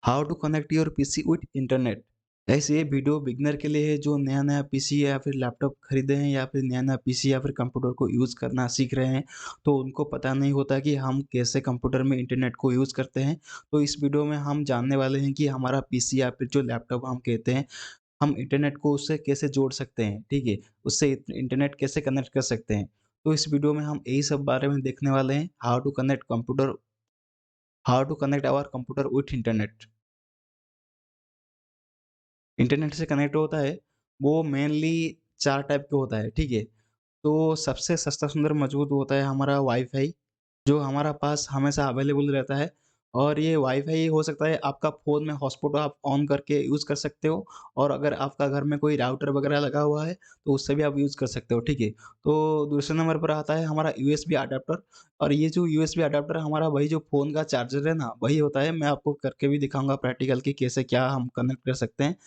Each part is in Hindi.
How to connect your PC with internet. ऐसे ये वीडियो बिगनर के लिए है जो नया नया पीसी या फिर लैपटॉप खरीदे हैं या फिर नया नया पीसी या फिर कंप्यूटर को यूज़ करना सीख रहे हैं, तो उनको पता नहीं होता कि हम कैसे कंप्यूटर में इंटरनेट को यूज़ करते हैं। तो इस वीडियो में हम जानने वाले हैं कि हमारा पीसी या फिर जो लैपटॉप हम कहते हैं, हम इंटरनेट को उससे कैसे जोड़ सकते हैं, ठीक है? उससे इंटरनेट कैसे कनेक्ट कर सकते हैं। तो इस वीडियो में हम यही सब बारे में देखने वाले हैं, how to connect our computer with internet. Internet से कनेक्ट होता है, वो मेनली 4 टाइप का होता है, ठीक है? तो सबसे सस्ता सुंदर मजबूत होता है हमारा वाईफ़ाई, जो हमारा पास हमेशा अवेलेबल रहता है। और ये वाईफ़ाई हो सकता है आपका फ़ोन में हॉटस्पॉट आप ऑन करके यूज़ कर सकते हो, और अगर आपका घर में कोई राउटर वगैरह लगा हुआ है, तो उससे भी आप यूज़ कर सकते हो, ठीक है? तो दूसरे नंबर पर आता है हमारा यूएसबी अडैप्टर। और ये जो यूएसबी अडैप्टर हमारा वही जो फ़ोन का चार्जर है ना, वही होता है। मैं आपको करके भी दिखाऊँगा प्रैक्टिकल कि कैसे क्या हम कनेक्ट कर सकते हैं।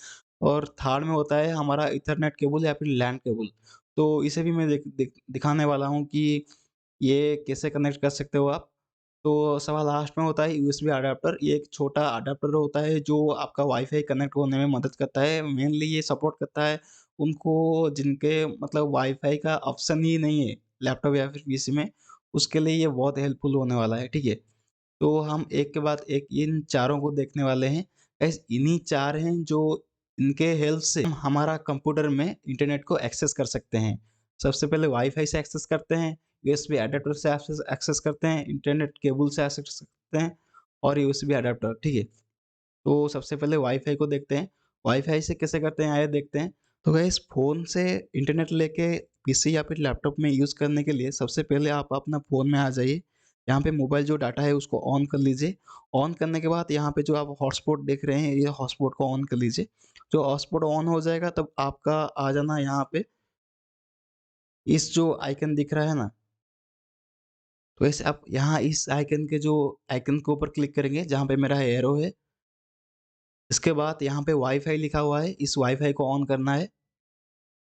और थर्ड में होता है हमारा इथरनेट केबल या फिर लैन केबल। तो इसे भी मैं दिखाने वाला हूँ कि ये कैसे कनेक्ट कर सकते हो आप। तो सबसे लास्ट में होता है यूएसबी अडैप्टर। ये एक छोटा अडैप्टर होता है जो आपका वाईफ़ाई कनेक्ट होने में मदद करता है। मेनली ये सपोर्ट करता है उनको जिनके मतलब वाईफ़ाई का ऑप्शन ही नहीं है लैपटॉप या फिर पीसी में, उसके लिए ये बहुत हेल्पफुल होने वाला है, ठीक है? तो हम एक के बाद एक इन चारों को देखने वाले हैं। गाइस इन्हीं 4 हैं जो इनके हेल्प से हम हमारा कंप्यूटर में इंटरनेट को एक्सेस कर सकते हैं। सबसे पहले वाईफ़ाई से एक्सेस करते हैं, यूएसबी एडाप्टर से एक्सेस एक्सेस करते हैं, इंटरनेट केबल से एक्सेस करते हैं और यूएसबी एडाप्टर, ठीक है? तो सबसे पहले वाईफ़ाई को देखते हैं। वाईफ़ाई से कैसे करते हैं आइए देखते हैं। तो गाइस फ़ोन से इंटरनेट लेके पीसी या फिर लैपटॉप में यूज़ करने के लिए सबसे पहले आप अपना फ़ोन में आ जाइए। यहाँ पे मोबाइल जो डाटा है उसको ऑन कर लीजिए। ऑन करने के बाद यहाँ पे जो आप हॉटस्पॉट देख रहे हैं, ये हॉटस्पॉट को ऑन कर लीजिए। जो हॉटस्पॉट ऑन हो जाएगा तब आपका आ जाना यहाँ पे, इस जो आइकन दिख रहा है ना, तो ऐसे आप यहाँ इस आइकन के जो आइकन के ऊपर क्लिक करेंगे जहाँ पे मेरा एरो है। इसके बाद यहाँ पे वाईफ़ाई लिखा हुआ है, इस वाईफ़ाई को ऑन करना है।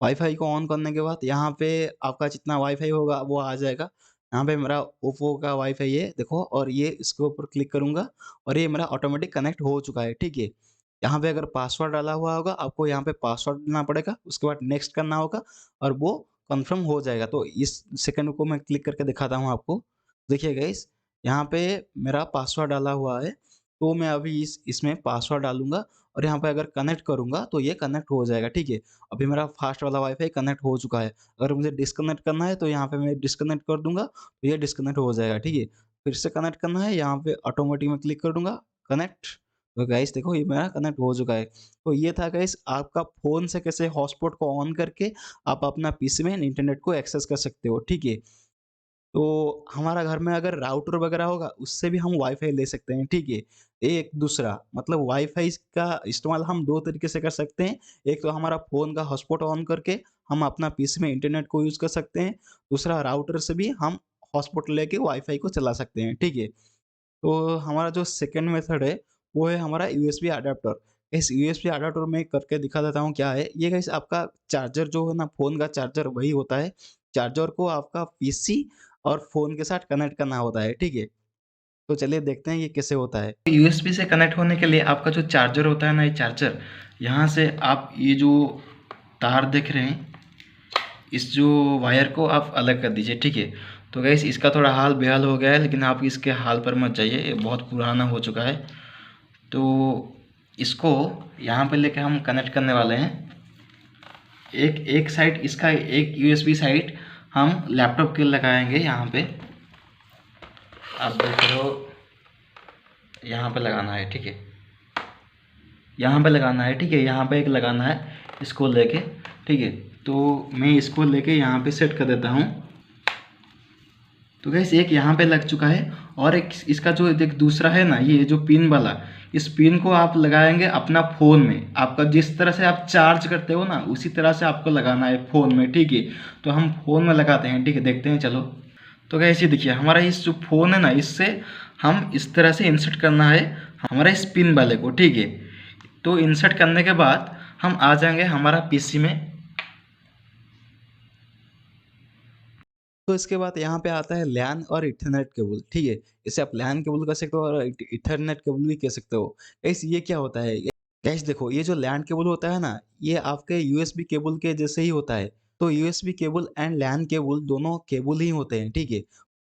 वाईफ़ाई को ऑन करने के बाद यहाँ पे आपका जितना वाईफ़ाई होगा वो आ जाएगा। यहाँ पे मेरा ओप्पो का वाईफ़ाई है देखो, और ये इसके ऊपर क्लिक करूँगा और ये मेरा ऑटोमेटिक कनेक्ट हो चुका है, ठीक है। यहाँ पे अगर पासवर्ड डाला हुआ होगा, आपको यहाँ पे पासवर्ड देना पड़ेगा, उसके बाद नेक्स्ट करना होगा और वो कन्फर्म हो जाएगा। तो इस सेकंड को मैं क्लिक करके दिखाता हूँ आपको। देखिए गाइस, यहाँ पे मेरा पासवर्ड डाला हुआ है, तो मैं अभी इसमें पासवर्ड डालूँगा और यहाँ पे अगर कनेक्ट करूँगा तो ये कनेक्ट हो जाएगा, ठीक है। अभी मेरा फास्ट वाला वाईफ़ाई कनेक्ट हो चुका है। अगर मुझे डिस्कनेक्ट करना है तो यहाँ पे मैं डिस्कनेक्ट कर दूँगा, तो ये डिस्कनेक्ट हो जाएगा, ठीक है। फिर से कनेक्ट करना है, यहाँ पे ऑटोमेटिक में क्लिक कर दूँगा, कनेक्ट। तो गाइस देखो ये मेरा कनेक्ट हो चुका है। तो ये था गाइस आपका फ़ोन से कैसे हॉटस्पॉट को ऑन करके आप अपना पीसी में इंटरनेट को एक्सेस कर सकते हो, ठीक है। तो हमारा घर में अगर राउटर वगैरह होगा, उससे भी हम वाईफ़ाई ले सकते हैं, ठीक है। एक दूसरा मतलब वाईफ़ाई का इस्तेमाल हम 2 तरीके से कर सकते हैं। एक तो हमारा फ़ोन का हॉटस्पॉट ऑन करके हम अपना पीसी में इंटरनेट को यूज़ कर सकते हैं। दूसरा राउटर से भी हम हॉटस्पॉट लेके वाईफ़ाई को चला सकते हैं, ठीक है। तो हमारा जो सेकंड मेथड है, वो है हमारा यूएसबी अडैप्टर। इस यूएसबी अडैप्टर में करके दिखा देता हूँ क्या है। ये गाइस आपका चार्जर जो है ना, फ़ोन का चार्जर वही होता है। चार्जर को आपका पीसी और फ़ोन के साथ कनेक्ट करना होता है, ठीक है? तो चलिए देखते हैं ये कैसे होता है। यूएसबी से कनेक्ट होने के लिए आपका जो चार्जर होता है ना, ये चार्जर, यहाँ से आप ये जो तार देख रहे हैं, इस जो वायर को आप अलग कर दीजिए, ठीक है। तो गाइस इसका थोड़ा हाल बेहाल हो गया है, लेकिन आप इसके हाल पर मत जाइए, ये बहुत पुराना हो चुका है। तो इसको यहाँ पे लेके हम कनेक्ट करने वाले हैं। एक एक साइड इसका, एक यूएसबी साइड हम लैपटॉप के लगाएंगे यहाँ पे। आप देख रहे हो, यहाँ पे लगाना है, ठीक है। यहाँ पे लगाना है, ठीक है। यहाँ पे एक लगाना है, इसको लेके, ठीक है। तो मैं इसको लेके यहाँ पे सेट कर देता हूँ। तो गैस एक यहाँ पे लग चुका है, और एक इसका जो एक दूसरा है ना, ये जो पिन वाला, इस पिन को आप लगाएंगे अपना फ़ोन में। आपका जिस तरह से आप चार्ज करते हो ना, उसी तरह से आपको लगाना है फ़ोन में, ठीक है। तो हम फ़ोन में लगाते हैं, ठीक है, देखते हैं चलो। तो गैस ये देखिए हमारा इस जो फ़ोन है ना, इससे हम इस तरह से इंसर्ट करना है हमारा इस पिन वाले को, ठीक है। तो इंसर्ट करने के बाद हम आ जाएंगे हमारा पीसी में। तो इसके बाद यहाँ पे आता है लैन और इथरनेट केबल, ठीक है? इसे आप लैन केबल कह सकते हो और इथरनेट केबल भी कह सकते हो। गाइस ये क्या होता है? गाइस देखो, ये जो लैन केबल होता है ना, ये आपके यूएसबी केबल के जैसे ही होता है। तो USB cable and LAN cable दोनों केबल ही होते हैं, ठीक है?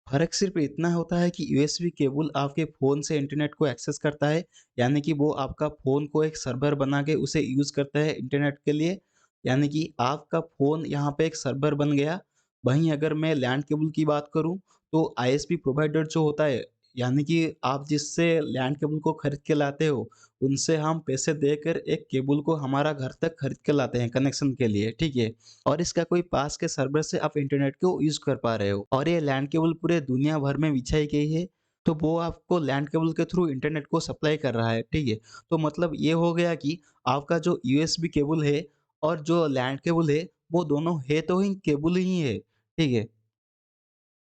फ़र्क सिर्फ़ इतना होता है कि यूएसबी केबल आपके फ़ोन से इंटरनेट को एक्सेस करता है, यानी कि वो आपका फ़ोन को एक सर्वर बना के उसे यूज़ करता है इंटरनेट के लिए, यानी कि आपका फ़ोन यहाँ पे एक सर्वर बन गया। वहीं अगर मैं लैन केबल की बात करूँ, तो आईएसपी प्रोवाइडर जो होता है, यानी कि आप जिससे लैन केबल को खरीद के लाते हो, उनसे हम पैसे देकर एक केबल को हमारा घर तक खरीद के लाते हैं कनेक्शन के लिए, ठीक है? और इसका कोई पास के सर्वर से आप इंटरनेट को यूज़ कर पा रहे हो और ये लैंड केबल पूरे दुनिया भर में बिछाई गई है, तो वो आपको लैंड केबल के थ्रू इंटरनेट को सप्लाई कर रहा है, ठीक है? तो मतलब ये हो गया कि आपका जो यूएसबी केबल है और जो लैंड केबल है, वो दोनों है तो ही केबल ही है, ठीक है?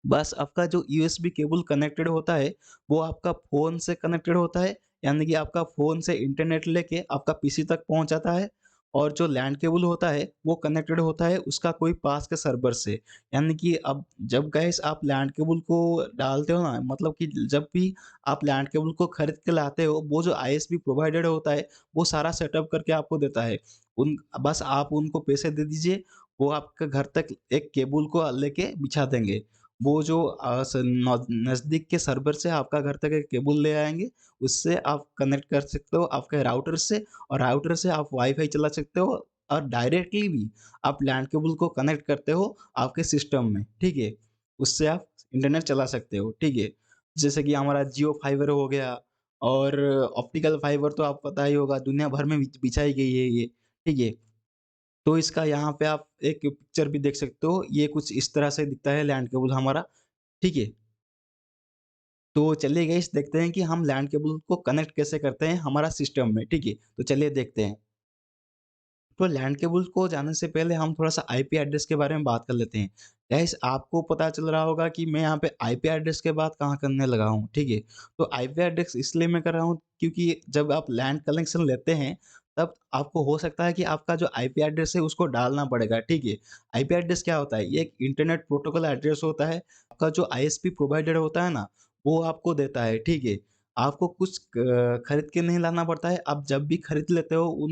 बस आपका जो यूएसबी केबल कनेक्टेड होता है, वो आपका फ़ोन से कनेक्टेड होता है, यानी कि आपका फ़ोन से इंटरनेट लेके आपका पीसी तक पहुँच जाता है और जो लैन केबल होता है, वो कनेक्टेड होता है उसका कोई पास के सर्वर से। यानी कि अब जब गाइस आप लैन केबल को डालते हो ना, मतलब कि जब भी आप लैन केबल को खरीद के लाते हो, वो जो आईएसपी प्रोवाइडर होता है, वो सारा सेटअप करके आपको देता है। उन बस आप उनको पैसे दे दीजिए, वो आपके घर तक एक केबल को लेके बिछा देंगे। वो जो स नौ नज़दीक के सर्वर से आपका घर तक एक केबल ले आएँगे, उससे आप कनेक्ट कर सकते हो आपके राउटर से और राउटर से आप वाईफ़ाई चला सकते हो और डायरेक्टली भी आप लैन केबल को कनेक्ट करते हो आपके सिस्टम में, ठीक है? उससे आप इंटरनेट चला सकते हो, ठीक है? जैसे कि हमारा जियो फाइबर हो गया और ऑप्टिकल फाइबर तो आपको पता ही होगा दुनिया भर में बिछाई गई है ये, ठीक है? तो इसका यहाँ पे आप एक पिक्चर भी देख सकते हो, ये कुछ इस तरह से दिखता है लैंड केबल हमारा, ठीक है? तो चलिए गाइस देखते हैं कि हम लैंड केबल को कनेक्ट कैसे करते हैं हमारा सिस्टम में, ठीक है? तो चलिए देखते हैं। तो लैंड केबल को जाने से पहले हम थोड़ा-सा आईपी एड्रेस के बारे में बात कर लेते हैं। गाइस आपको पता चल रहा होगा कि मैं यहाँ पे आईपी एड्रेस के बात कहाँ करने लगा हूँ, ठीक है? तो आईपी एड्रेस इसलिए मैं कर रहा हूँ क्योंकि जब आप लैंड कनेक्शन लेते हैं, तब आपको हो सकता है कि आपका जो आईपी एड्रेस है उसको डालना पड़ेगा, ठीक है? आईपी एड्रेस क्या होता है? ये एक इंटरनेट प्रोटोकॉल एड्रेस होता है। आपका जो आईएसपी प्रोवाइडर होता है ना, वो आपको देता है, ठीक है? आपको कुछ खरीद के नहीं लाना पड़ता है। आप जब भी खरीद लेते हो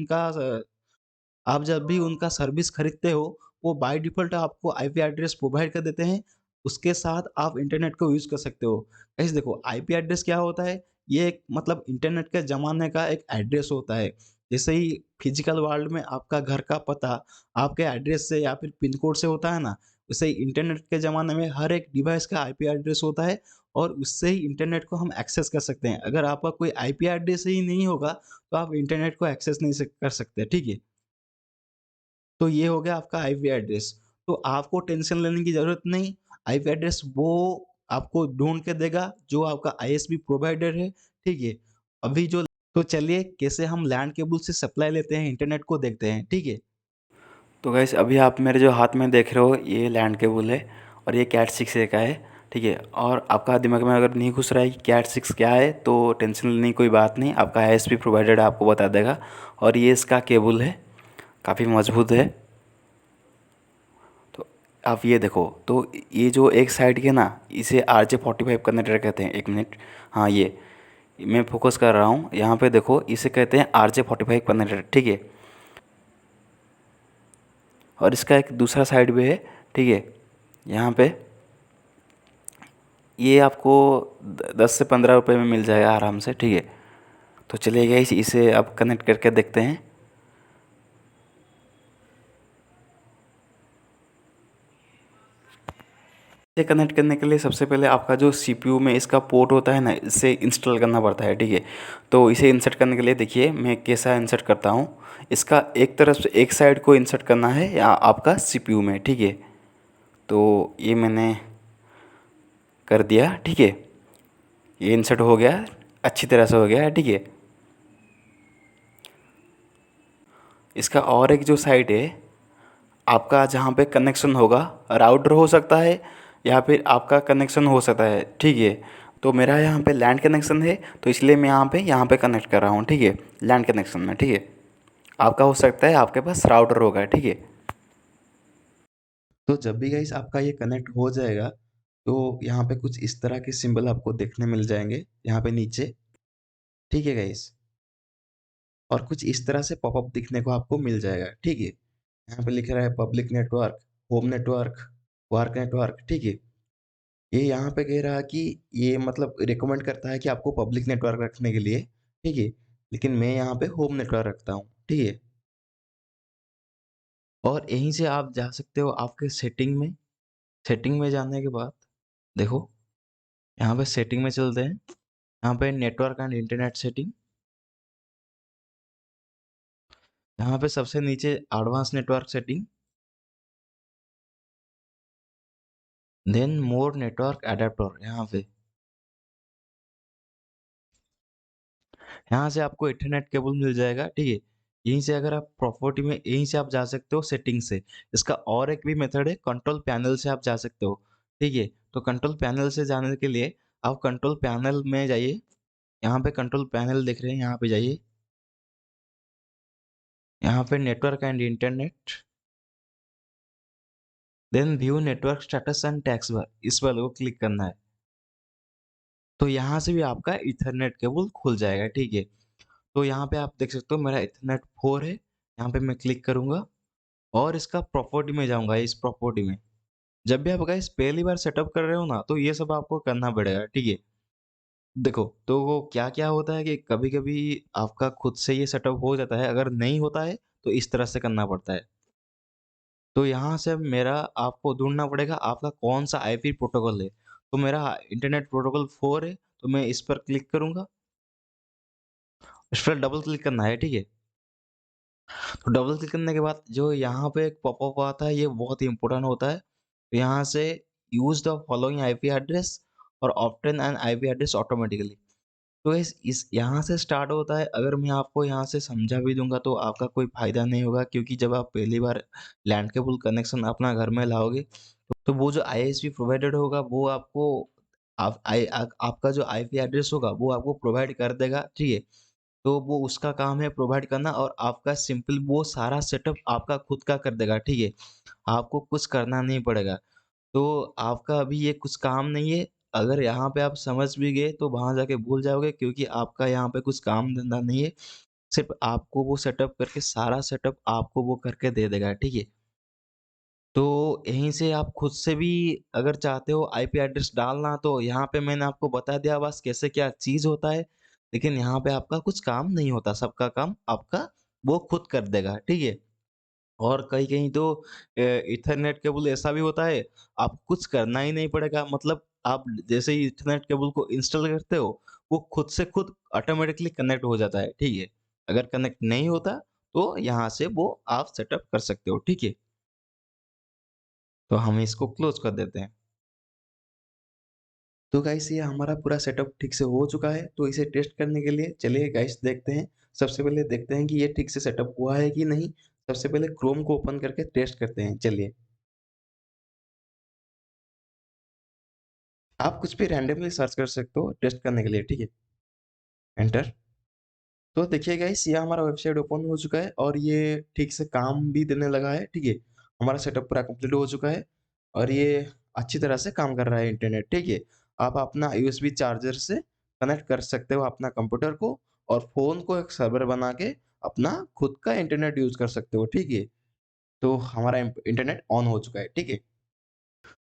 आप जब भी उनका सर्विस खरीदते हो, वो बाय डिफ़ॉल्ट आपको आईपी एड्रेस प्रोवाइड कर देते हैं। उसके साथ आप इंटरनेट को यूज़ कर सकते हो। गाइस देखो आईपी एड्रेस क्या होता है? ये एक मतलब इंटरनेट के ज़माने का एक एड्रेस होता है। जैसे ही फिज़िकल वर्ल्ड में आपका घर का पता आपके एड्रेस से या फिर पिन कोड से होता है ना, वैसे ही इंटरनेट के ज़माने में हर एक डिवाइस का आईपी एड्रेस होता है और उससे ही इंटरनेट को हम एक्सेस कर सकते हैं। अगर आपका कोई आईपी एड्रेस ही नहीं होगा, तो आप इंटरनेट को एक्सेस नहीं कर सकते, ठीक है? तो ये हो गया आपका आईपी एड्रेस। तो आपको टेंशन लेने की ज़रूरत नहीं, आईपी एड्रेस वो आपको ढूँढ के देगा जो आपका आईएसपी प्रोवाइडर है, ठीक है? अभी जो तो चलिए कैसे हम लैंड केबल से सप्लाई लेते हैं इंटरनेट को देखते हैं, ठीक है? तो गाइस अभी आप मेरे जो हाथ में देख रहे हो ये लैंड केबल है और ये कैट 6 ए का है, ठीक है। और आपका दिमाग में अगर नहीं घुस रहा है कि कैट 6 क्या है तो टेंशन लेने की कोई बात नहीं, आपका आईएसपी प्रोवाइडर आपको बता देगा। और ये इसका केबल है, काफ़ी मजबूत है। तो आप ये देखो, तो ये जो एक साइड के ना इसे RJ45 कनेक्टर कहते हैं। एक मिनट, हाँ ये मैं फोकस कर रहा हूँ यहाँ पे, देखो इसे कहते हैं RJ45 कनेक्टर, ठीक है। और इसका एक दूसरा साइड भी है, ठीक है। यहाँ पे ये आपको 10 से 15 रुपए में मिल जाएगा आराम से, ठीक है। तो चलिए गाइस इसे अब कनेक्ट करके देखते हैं। इसे कनेक्ट करने के लिए सबसे पहले आपका जो सीपीयू में इसका पोर्ट होता है ना, इसे इंस्टॉल करना पड़ता है, ठीक है। तो इसे इंसर्ट करने के लिए देखिए मैं कैसा इंसर्ट करता हूँ। इसका एक तरफ से एक साइड को इंसर्ट करना है या आपका सीपीयू में, ठीक है। तो ये मैंने कर दिया, ठीक है। ये इंसर्ट हो गया, अच्छी तरह से हो गया है, ठीक है। इसका और एक जो साइड है आपका, जहाँ पे कनेक्शन होगा, राउटर हो सकता है या फिर आपका कनेक्शन हो सकता है, ठीक है। तो मेरा यहाँ पे लैंड कनेक्शन है, तो इसलिए मैं यहाँ पे कनेक्ट कर रहा हूँ, ठीक है, लैंड कनेक्शन में, ठीक है। आपका हो सकता है आपके पास राउटर होगा, ठीक है। तो जब भी गाइस आपका ये कनेक्ट हो जाएगा, तो यहाँ पे कुछ इस तरह के सिंबल आपको देखने मिल जाएँगे, यहाँ पे नीचे, ठीक है गाइस? और कुछ इस तरह से पॉपअप दिखने को आपको मिल जाएगा, ठीक है? यहाँ पे लिख रहा है public network, home network, work network, ठीक है? ये यहाँ पे कह रहा है कि ये मतलब रिकमेंड करता है कि आपको पब्लिक नेटवर्क रखने के लिए, ठीक है? लेकिन मैं यहाँ पे होम नेटवर्क रखता हूँ, ठीक है? और यहीं से आप जा सकते हो आपके सेटिंग में जाने के बाद देखो, यहाँ पे सेटिंग में चलते हैं, यहाँ पे नेटवर्क एंड इंटरनेट सेटिंग, यहाँ पे सबसे नीचे एडवांस नेटवर्क सेटिंग, देन मोर नेटवर्क एडाप्टर यहाँ पे। यहाँ से आपको इथरनेट केबल मिल जाएगा, ठीक है? यहीं से अगर आप प्रॉपर्टी में यहीं से आप जा सकते हो सेटिंग से। इसका और एक भी मेथड है कंट्रोल पैनल से आप जा सकते हो, ठीक है? तो कंट्रोल पैनल से जाने के लिए आप कंट्रोल पैनल में जाइए, यहाँ पे कंट्रोल पैनल दिख रहे हैं, यहाँ पे जाइए। यहाँ पे network and internet, then view network status and taskbar, इस वाले को क्लिक करना है। तो यहाँ से भी आपका इथरनेट केबल खुल जाएगा, ठीक है? तो यहाँ पे आप देख सकते हो मेरा इथरनेट 4 है, यहाँ पे मैं क्लिक करूँगा और इसका प्रॉपर्टी में जाऊँगा, इस प्रॉपर्टी में। जब भी आप गाइस पहली बार सेटअप कर रहे हो ना, तो ये सब आपको करना पड़ेगा, ठीक है? देखो, तो वो क्या-क्या होता है कि कभी-कभी आपका खुद से ये सेटअप हो जाता है, अगर नहीं होता है, तो इस तरह से करना पड़ता है। तो यहाँ से मेरा आपको ढूँढना पड़ेगा आपका कौन-सा आईपी प्रोटोकॉल है। तो मेरा इंटरनेट प्रोटोकॉल 4 है, तो मैं इस पर क्लिक करूँगा। इस पर डबल क्लिक करना है, ठीक है? तो डबल क्लिक करने के बाद जो यहाँ पे एक पॉपअप आता है, ये बहुत ही इम्पोर्टेंट होता है। तो यहाँ से use the following IP address और obtain an IP address automatically. तो इस यहाँ से स्टार्ट होता है। अगर मैं आपको यहाँ से समझा भी दूँगा तो आपका कोई फ़ायदा नहीं होगा, क्योंकि जब आप पहली बार लैंड केबल कनेक्शन अपना घर में लाओगे, तो वो जो आईएसपी प्रोवाइडेड होगा वो आपको आपका जो आईपी एड्रेस होगा वो आपको प्रोवाइड कर देगा, ठीक है? तो वो उसका काम है प्रोवाइड करना, और आपका सिंपल वो सारा सेटअप आपका खुद का कर देगा, ठीक है? आपको कुछ करना नहीं पड़ेगा। तो आपका अभी ये कुछ काम नहीं है। अगर यहाँ पे आप समझ भी गए तो वहाँ जाके भूल जाओगे, क्योंकि आपका यहाँ पे कुछ काम-धंधा नहीं है। सिर्फ़ आपको वो सेटअप करके सारा सेटअप आपको वो करके दे देगा, ठीक है? तो यहीं से आप खुद से भी अगर चाहते हो आईपी एड्रेस डालना, तो यहाँ पे मैंने आपको बता दिया बस कैसे क्या चीज़ होता है। लेकिन यहाँ पे आपका कुछ काम नहीं होता, सबका काम आपका वो खुद कर देगा, ठीक है? और कहीं-कहीं तो इथरनेट केबल ऐसा भी होता है, आपको कुछ करना ही नहीं पड़ेगा। मतलब आप जैसे ही इथरनेट केबल को इंस्टॉल करते हो, वो खुद से खुद ऑटोमैटिकली कनेक्ट हो जाता है, ठीक है? अगर कनेक्ट नहीं होता, तो यहाँ से वो आप सेटअप कर सकते हो, ठीक है? तो हम इसको क्लोज़ कर देते हैं। तो गाइस ये हमारा पूरा सेटअप ठीक से हो चुका है, तो इसे टेस्ट करने के लिए चलिए गाइस देखते हैं। सबसे पहले देखते हैं कि ये ठीक से सेटअप हुआ है कि नहीं। सबसे पहले क्रोम को ओपन करके टेस्ट करते हैं, चलिए। आप कुछ भी रैंडमली सर्च कर सकते हो टेस्ट करने के लिए, ठीक है? एंटर। तो देखिए गाइस ये हमारा वेबसाइट ओपन हो चुका है और ये ठीक से काम भी देने लगा है, ठीक है? हमारा सेटअप पूरा कंप्लीट हो चुका है और ये अच्छी तरह से काम कर रहा है इंटरनेट, ठीक है? आप अपना यूएसबी चार्जर से कनेक्ट कर सकते हो अपना कंप्यूटर को और फ़ोन को एक सर्वर बना के अपना खुद का इंटरनेट यूज़ कर सकते हो, ठीक है? तो हमारा इंटरनेट ऑन हो चुका है, ठीक है?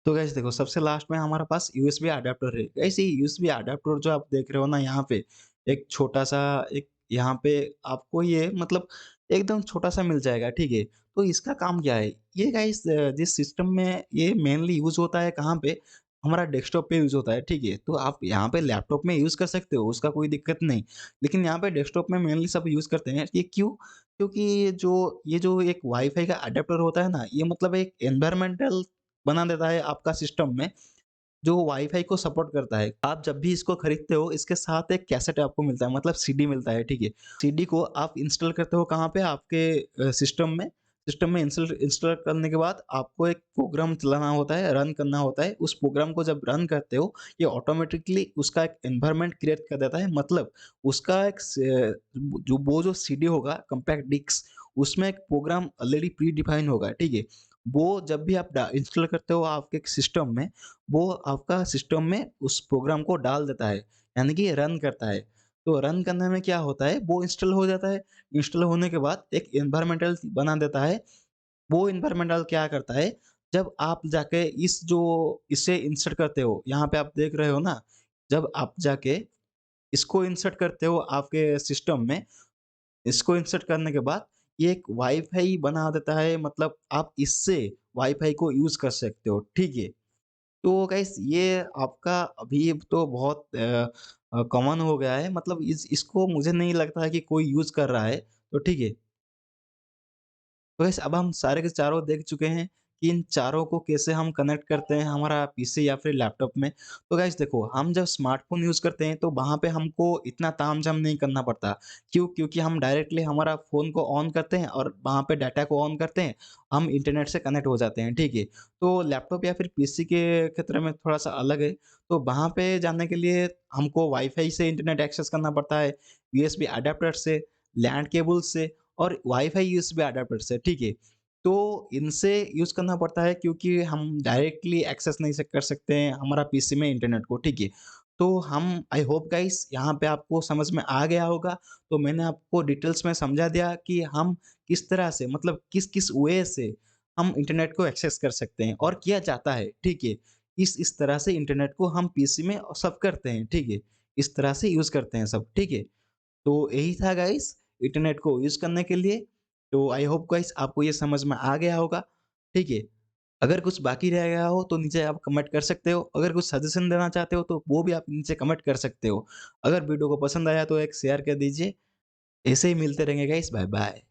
तो गाइस देखो, सबसे लास्ट में हमारे पास यूएसबी अडैप्टर है। गाइस ये यूएसबी अडैप्टर जो आप देख रहे हो ना यहाँ पे, एक छोटा-सा एक यहाँ पे आपको ये मतलब एकदम छोटा-सा मिल जाएगा, ठीक है? तो इसका काम क्या है? ये गाइस जिस सिस्टम में ये मेनली यूज़ होता है कहाँ पे? हमारा डेस्कटॉप पे यूज़ होता है, ठीक है? तो आप यहाँ पे लैपटॉप में यूज़ कर सकते हो, उसका कोई दिक्कत नहीं। लेकिन यहाँ पे डेस्कटॉप में मेनली सब यूज़ करते हैं। ये क्यों? क्योंकि जो ये जो एक वाईफ़ाई का अडैप्टर होता है ना, ये मतलब एक एनवायरमेंटल बना देता है आपका सिस्टम में, जो वाईफ़ाई को सपोर्ट करता है। आप जब भी इसको खरीदते हो, इसके साथ एक कैसेट आपको मिलता है, मतलब सीडी मिलता है, ठीक है? सीडी को आप इंस्टॉल करते हो कहाँ पे? आपके सिस्टम में। सिस्टम में इंस्टॉल इंस्टॉल करने के बाद आपको एक प्रोग्राम चलाना होता है, रन करना होता है। उस प्रोग्राम को जब रन करते हो, ये ऑटोमैटिकली उसका एक एनवायरनमेंट क्रिएट कर देता है। मतलब उसका एक जो सीडी होगा कॉम्पैक्ट डिस्क, उसमें एक प्रोग्राम ऑलरेडी प्री डिफाइन होगा, ठीक है? वो जब भी आप डा इंस्टॉल करते हो आपके सिस्टम में, वो आपका सिस्टम में उस प्रोग्राम को डाल देता है, यानी कि रन करता है। तो रन करने में क्या होता है, वो इंस्टॉल हो जाता है, इंस्टॉल होने के बाद एक एनवायरमेंटल बना देता है। वो एनवायरमेंटल क्या करता है, जब आप जाके इसे इंसर्ट करते हो, यहाँ पे आप देख रहे हो ना, जब आप जाके इसको इंसर्ट करते हो आपके सिस्टम में, इसको इंसर्ट करने के बाद ये एक वाईफ़ाई बना देता है, मतलब आप इससे वाईफ़ाई को यूज़ कर सकते हो, ठीक है? तो गाइस ये आपका अभी तो बहुत कॉमन हो गया है, मतलब इसको मुझे नहीं लगता है कि कोई यूज़ कर रहा है, तो ठीक है। तो गाइस अब हम सारे के चारों देख चुके हैं कि इन चारों को कैसे हम कनेक्ट करते हैं हमारा पीसी या फिर लैपटॉप में। तो गाइस देखो, हम जब स्मार्टफ़ोन यूज़ करते हैं तो वहाँ पे हमको इतना तामझाम नहीं करना पड़ता। क्यों? क्योंकि हम डायरेक्टली हमारा फ़ोन को ऑन करते हैं और वहाँ पे डाटा को ऑन करते हैं, हम इंटरनेट से कनेक्ट हो जाते हैं, ठीक है? तो लैपटॉप या फिर पीसी के क्षेत्र में थोड़ा-सा अलग है। तो वहाँ पे जाने के लिए हमको वाईफ़ाई से इंटरनेट एक्सेस करना पड़ता है, यूएसबी एडाप्टर से, लैन केबल से और वाईफ़ाई यूएसबी एडाप्टर से, ठीक है? तो इनसे यूज़ करना पड़ता है क्योंकि हम डायरेक्टली एक्सेस नहीं स कर सकते हैं हमारा पीसी में इंटरनेट को, ठीक है? तो हम आई होप गाइस यहाँ पे आपको समझ में आ गया होगा। तो मैंने आपको डिटेल्स में समझा दिया कि हम किस तरह से, मतलब किस-किस वे से हम इंटरनेट को एक्सेस कर सकते हैं और किया जाता है, ठीक है? इस तरह से इंटरनेट को हम पीसी में सब करते हैं, ठीक है? इस तरह से यूज़ करते हैं सब, ठीक है? तो यही था गाइस इंटरनेट को यूज़ करने के लिए। तो आई होप गाइस आपको ये समझ में आ गया होगा, ठीक है? अगर कुछ बाकी रह गया हो तो नीचे आप कमेंट कर सकते हो। अगर कुछ सजेशन देना चाहते हो तो वो भी आप नीचे कमेंट कर सकते हो। अगर वीडियो को पसंद आया तो एक शेयर कर दीजिए। ऐसे ही मिलते रहेंगे गाइस, बाय बाय।